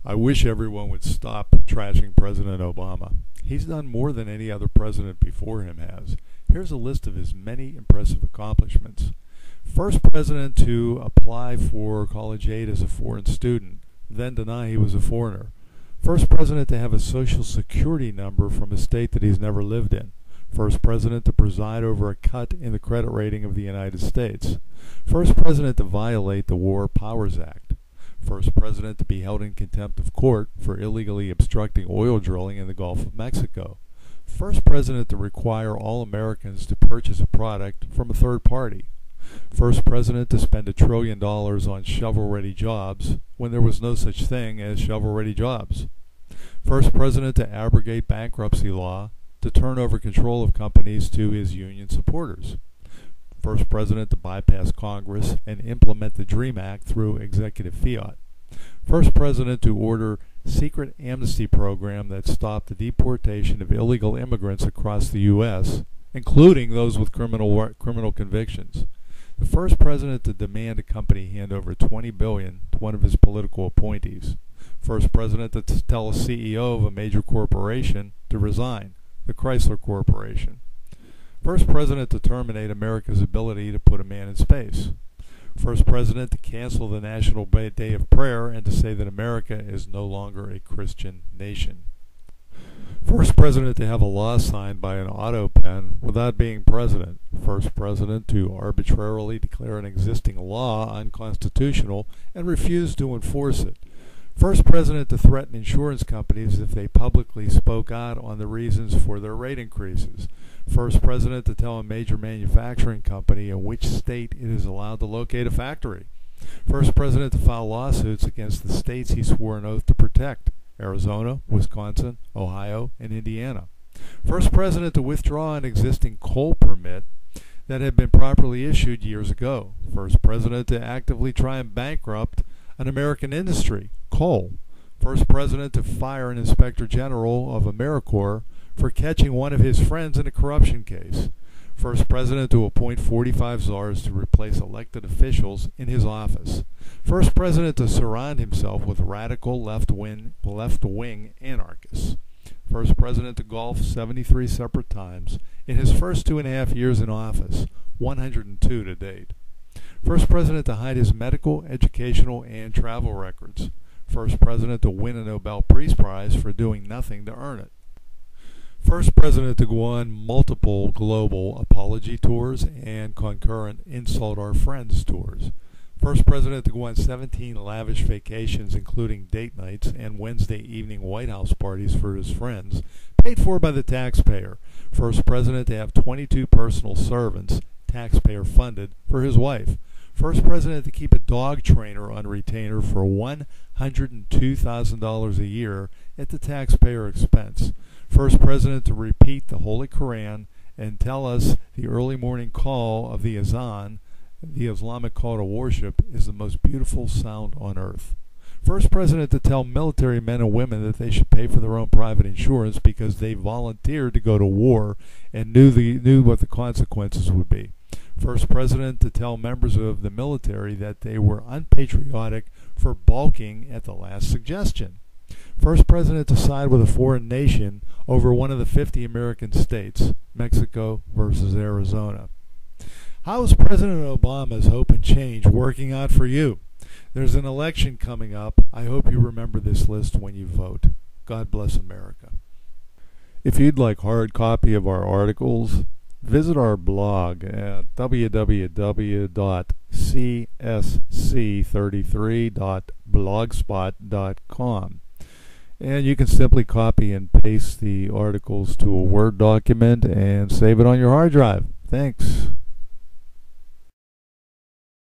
I wish everyone would stop trashing President Obama. He's done more than any other president before him has. Here's a list of his many impressive accomplishments. First president to apply for college aid as a foreign student, then deny he was a foreigner. First president to have a social security number from a state that he's never lived in. First president to preside over a cut in the credit rating of the United States. First president to violate the War Powers Act. First president to be held in contempt of court for illegally obstructing oil drilling in the Gulf of Mexico. First president to require all Americans to purchase a product from a third party. First president to spend $1 trillion on shovel-ready jobs when there was no such thing as shovel-ready jobs. First president to abrogate bankruptcy law to turn over control of companies to his union supporters. First president to bypass Congress and implement the DREAM Act through executive fiat. First president to order secret amnesty program that stopped the deportation of illegal immigrants across the U.S., including those with criminal convictions. The first president to demand a company hand over $20 billion to one of his political appointees. First president to tell a CEO of a major corporation to resign, the Chrysler Corporation. First president to terminate America's ability to put a man in space. First president to cancel the National Day of Prayer and to say that America is no longer a Christian nation. First president to have a law signed by an auto pen without being president. First president to arbitrarily declare an existing law unconstitutional and refuse to enforce it. First president to threaten insurance companies if they publicly spoke out on the reasons for their rate increases. First president to tell a major manufacturing company in which state it is allowed to locate a factory. First president to file lawsuits against the states he swore an oath to protect: Arizona, Wisconsin, Ohio, and Indiana. First president to withdraw an existing coal permit that had been properly issued years ago. First president to actively try and bankrupt an American industry, coal. First president to fire an inspector general of AmeriCorps for catching one of his friends in a corruption case. First president to appoint 45 czars to replace elected officials in his office. First president to surround himself with radical left-wing anarchists. First president to golf 73 separate times in his first 2.5 years in office, 102 to date. First president to hide his medical, educational, and travel records. First president to win a Nobel Peace Prize for doing nothing to earn it. First president to go on multiple global apology tours and concurrent Insult Our Friends tours. First president to go on 17 lavish vacations, including date nights and Wednesday evening White House parties for his friends, paid for by the taxpayer. First president to have 22 personal servants, taxpayer funded, for his wife. First president to keep a dog trainer on retainer for $102,000 a year at the taxpayer expense. First president to repeat the Holy Quran and tell us the early morning call of the Azan, the Islamic call to worship, is the most beautiful sound on earth. First president to tell military men and women that they should pay for their own private insurance because they volunteered to go to war and knew what the consequences would be. First president to tell members of the military that they were unpatriotic for balking at the last suggestion. First president to side with a foreign nation over one of the 50 American states, Mexico versus Arizona. How is President Obama's hope and change working out for you? There's an election coming up. I hope you remember this list when you vote. God bless America. If you'd like hard copy of our articles, visit our blog at www.csc33.blogspot.com. And you can simply copy and paste the articles to a Word document and save it on your hard drive. Thanks.